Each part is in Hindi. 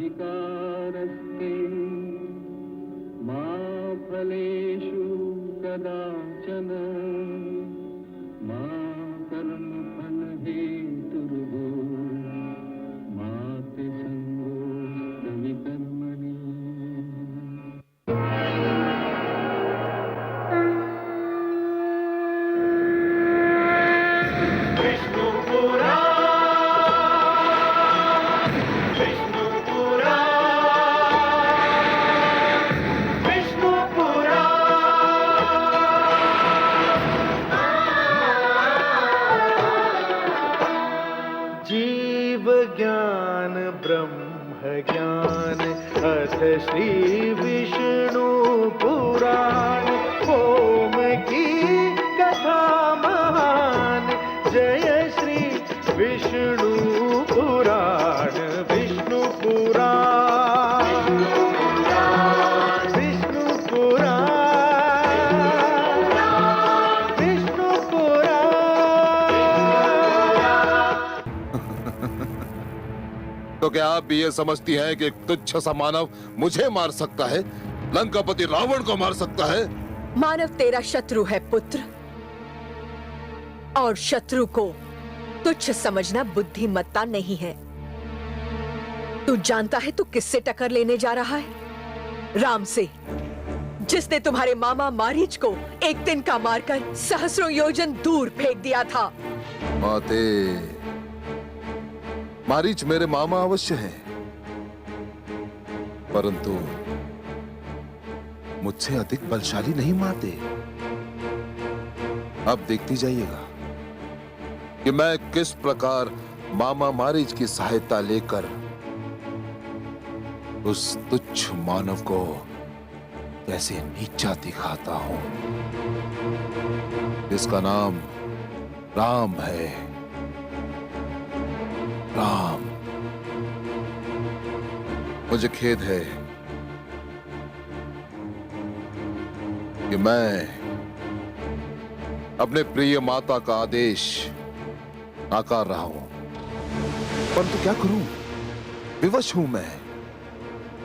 अधिकारस्ते मा फलेषु कदाचन मा कर्मफलहेतुर्भो मा ते सङ्गोऽस्त्वविकर्मणि। जीव ज्ञान ब्रह्म ज्ञान अथ श्री विष्णु पुराण ओम की कथा महान जय श्री विष्णु पुराण विष्णु पुराण विष्णु पुराण विष्णु पुराण। तो क्या आप भी ये समझती हैं कि एक तुच्छ सा मानव मुझे मार सकता है, लंकापति रावण को मार सकता है? मानव तेरा शत्रु है पुत्र, और शत्रु को तुच्छ समझना बुद्धिमत्ता नहीं है। तू जानता है तू किससे टक्कर लेने जा रहा है? राम से, जिसने तुम्हारे मामा मारीच को एक तिनका मारकर सहस्रों योजन दूर फेंक दिया था। माते, मारीच मेरे मामा अवश्य हैं, परंतु मुझसे अधिक बलशाली नहीं माते। अब देखती जाइएगा कि मैं किस प्रकार मामा मारीच की सहायता लेकर उस तुच्छ मानव को कैसे नीचा दिखाता हूं। इसका नाम राम है। राम। मुझे खेद है कि मैं अपने प्रिय माता का आदेश नाकार रहा हूं, परंतु क्या करूं, विवश हूं मैं,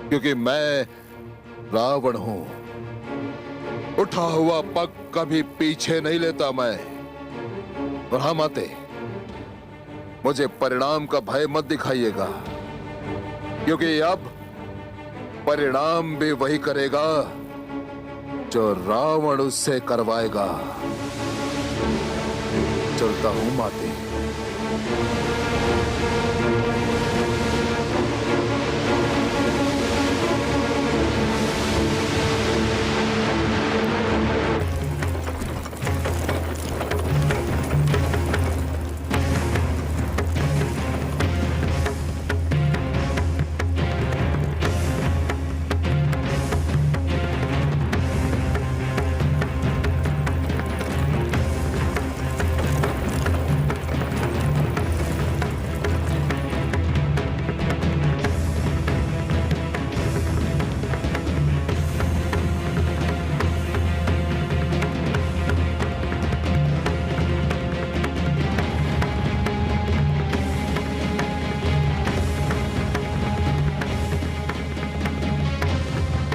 क्योंकि मैं रावण हूं। उठा हुआ पग कभी पीछे नहीं लेता मैं। और हाँ माते, मुझे परिणाम का भय मत दिखाइएगा, क्योंकि अब परिणाम भी वही करेगा जो रावण उससे करवाएगा। चलता हूं माते।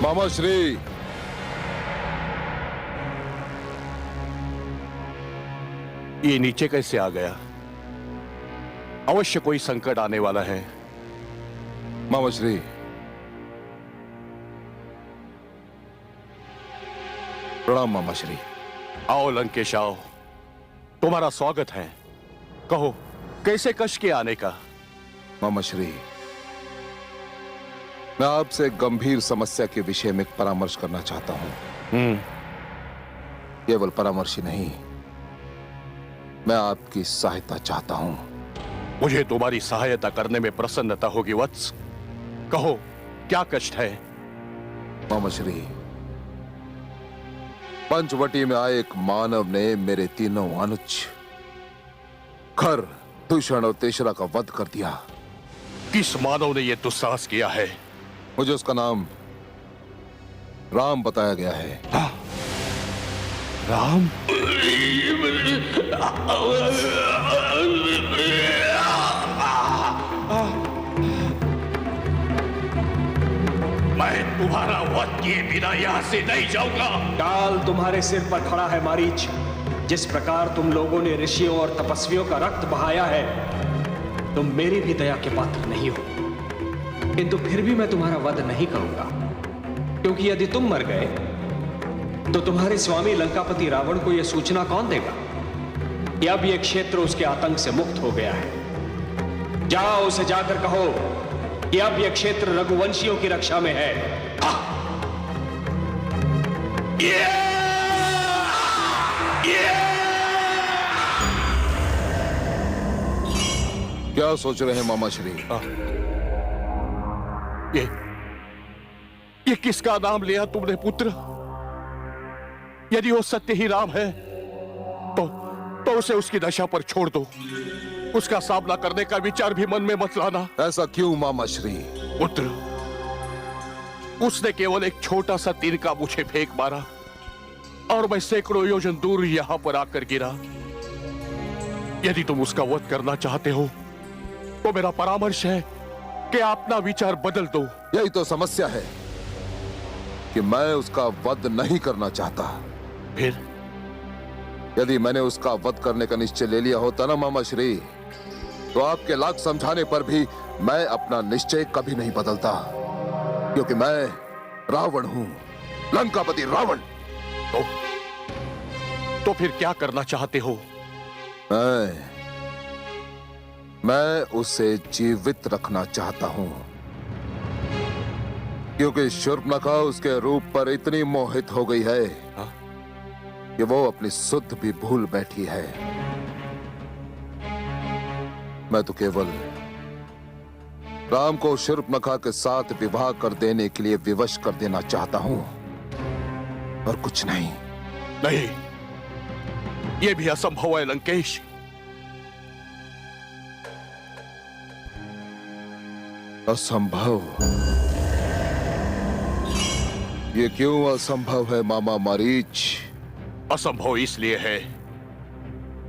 मामा श्री, ये नीचे कैसे आ गया? अवश्य कोई संकट आने वाला है। मामा श्री, प्रणाम मामा श्री। आओ लंकेश आओ, तुम्हारा स्वागत है। कहो कैसे कष्ट के आने का? मामा श्री, मैं आपसे गंभीर समस्या के विषय में परामर्श करना चाहता हूं। केवल परामर्श ही नहीं, मैं आपकी सहायता चाहता हूं। मुझे तुम्हारी सहायता करने में प्रसन्नता होगी वत्स। कहो क्या कष्ट है? मामा श्री, पंचवटी में आए एक मानव ने मेरे तीनों अनुज खर, दूषण और तेसरा का वध कर दिया। किस मानव ने यह दुस्साहस किया है? मुझे उसका नाम राम बताया गया है। राम? मैं तुम्हारा वध किए बिना यहां से नहीं जाऊंगा। काल तुम्हारे सिर पर खड़ा है मारीच। जिस प्रकार तुम लोगों ने ऋषियों और तपस्वियों का रक्त बहाया है, तुम मेरी भी दया के पात्र नहीं हो। किंतु फिर भी मैं तुम्हारा वध नहीं करूंगा, क्योंकि यदि तुम मर गए तो तुम्हारे स्वामी लंकापति रावण को यह सूचना कौन देगा कि अब यह क्षेत्र उसके आतंक से मुक्त हो गया है। जाओ उसे जाकर कहो कि अब यह क्षेत्र रघुवंशियों की रक्षा में है। क्या सोच रहे हैं मामा श्री? ये किसका नाम लिया तुमने पुत्र? यदि वो सत्य ही राम है तो उसे उसकी दशा पर छोड़ दो। उसका सामना करने का विचार भी मन में मत लाना। ऐसा क्यों मामा श्री? पुत्र, उसने केवल एक छोटा सा तीर का मुझे फेंक मारा और मैं सैकड़ों योजन दूर यहां पर आकर गिरा। यदि तुम उसका वध करना चाहते हो तो मेरा परामर्श है कि अपना विचार बदल दो। यही तो समस्या है कि मैं उसका वध नहीं करना चाहता। फिर यदि मैंने उसका वध करने का निश्चय ले लिया होता ना मामा श्री, तो आपके लाख समझाने पर भी मैं अपना निश्चय कभी नहीं बदलता, क्योंकि मैं रावण हूं, लंकापति रावण। तो फिर क्या करना चाहते हो? मैं उसे जीवित रखना चाहता हूं, क्योंकि शूर्पणखा उसके रूप पर इतनी मोहित हो गई है कि वो अपनी सुध भी भूल बैठी है। मैं तो केवल राम को शूर्पणखा के साथ विवाह कर देने के लिए विवश कर देना चाहता हूं, और कुछ नहीं। नहीं, यह भी असंभव है लंकेश। असंभव? ये क्यों असंभव है मामा मारीच? असंभव इसलिए है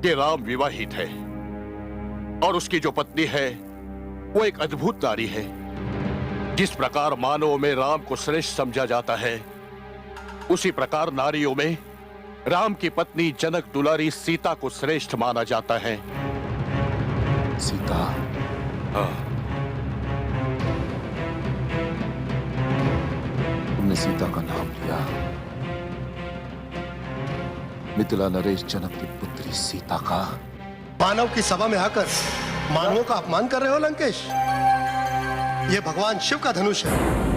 कि राम विवाहित है और उसकी जो पत्नी है वो एक अद्भुत नारी है। जिस प्रकार मानवों में राम को श्रेष्ठ समझा जाता है, उसी प्रकार नारियों में राम की पत्नी जनक दुलारी सीता को श्रेष्ठ माना जाता है। सीता? हाँ। तुमने सीता का नाम लिया। मिथिला नरेश जनक की पुत्री सीता का? मानव की सभा में आकर मानवों का अपमान कर रहे हो लंकेश? ये भगवान शिव का धनुष है।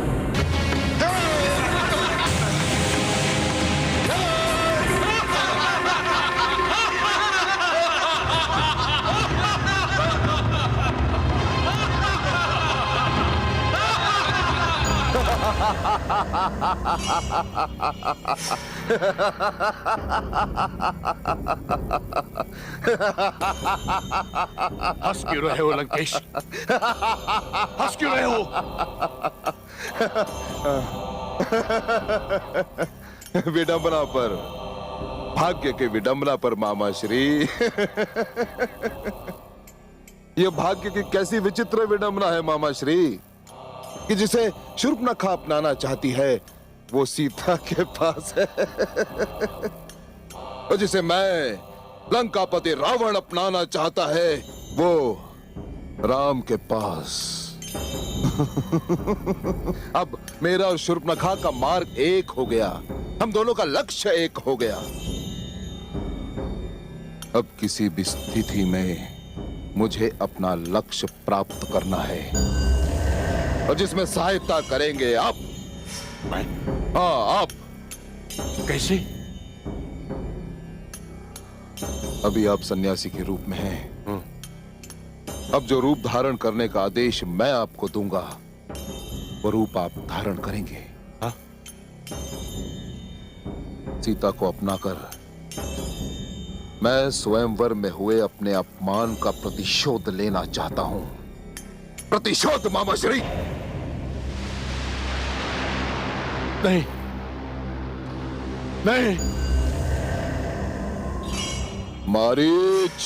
हंस क्यों रहे हो लंकेश? हंस क्यों रहे हो? विडंबना पर, भाग्य के विडंबना पर मामा श्री। यह भाग्य की कैसी विचित्र विडंबना है मामा श्री, कि जिसे शूर्पणखा अपनाना चाहती है वो सीता के पास है, और जिसे मैं लंकापति रावण अपनाना चाहता है वो राम के पास। अब मेरा और शूर्पणखा का मार्ग एक हो गया, हम दोनों का लक्ष्य एक हो गया। अब किसी भी स्थिति में मुझे अपना लक्ष्य प्राप्त करना है, और जिसमें सहायता करेंगे आप। मैं? हाँ, आप। कैसे? अभी आप सन्यासी के रूप में हैं। अब जो रूप धारण करने का आदेश मैं आपको दूंगा, वो रूप आप धारण करेंगे। हाँ? सीता को अपनाकर मैं स्वयंवर में हुए अपने अपमान का प्रतिशोध लेना चाहता हूं। प्रतिशोध मामा श्री। नहीं, नहीं। मारीच,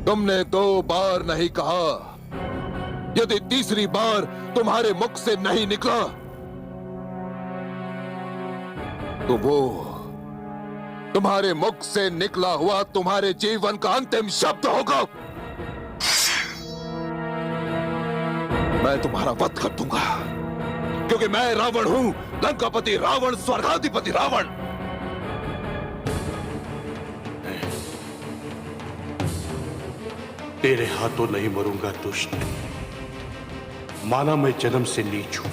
तुमने 2 बार नहीं कहा यदि तीसरी बार तुम्हारे मुख से नहीं निकला तो वो तुम्हारे मुख से निकला हुआ तुम्हारे जीवन का अंतिम शब्द होगा। मैं तुम्हारा वध कर दूंगा, क्योंकि मैं रावण हूं, लंकापति रावण, स्वर्गाधिपति रावण। तेरे हाथों नहीं मरूंगा दुष्ट। माना मैं जन्म से नीच हूं,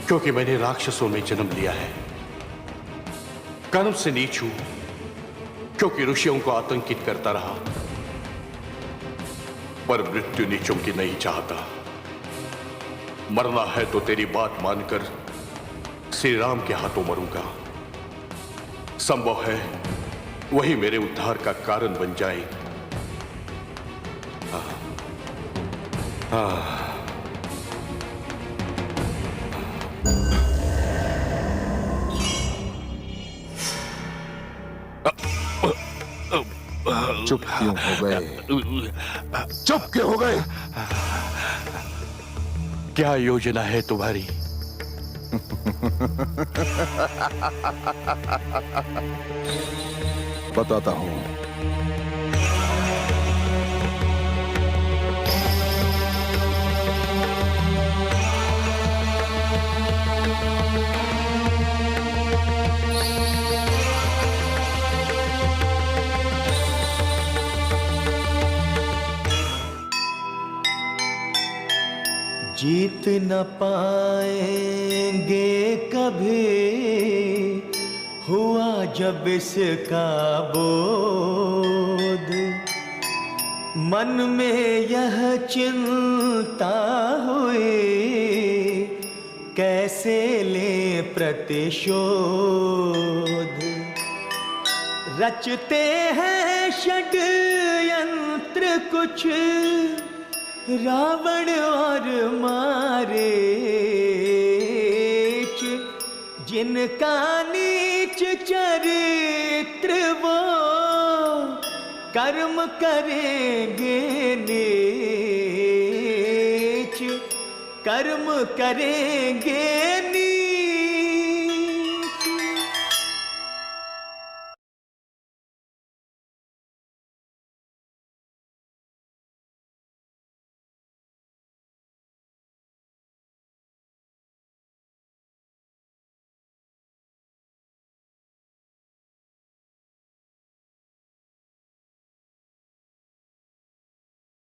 क्योंकि मैंने राक्षसों में जन्म लिया है। कर्म से नीच हूं, क्योंकि ऋषियों को आतंकित करता रहा। पर मृत्यु नीचों की नहीं चाहता। मरना है तो तेरी बात मानकर श्री राम के हाथों मरूंगा। संभव है वही मेरे उद्धार का कारण बन जाए। चुप क्यों हो गए? चुप क्यों हो गए? क्या योजना है तुम्हारी? बताता हूं। जीत न पाएंगे कभी, हुआ जब इसका बोध। मन में यह चिंता हुई, कैसे ले प्रतिशोध। रचते हैं षड्यंत्र कुछ, रावण और मारीच, जिनका नीच चरित्र वो कर्म करेंगे नीच, कर्म करेंगे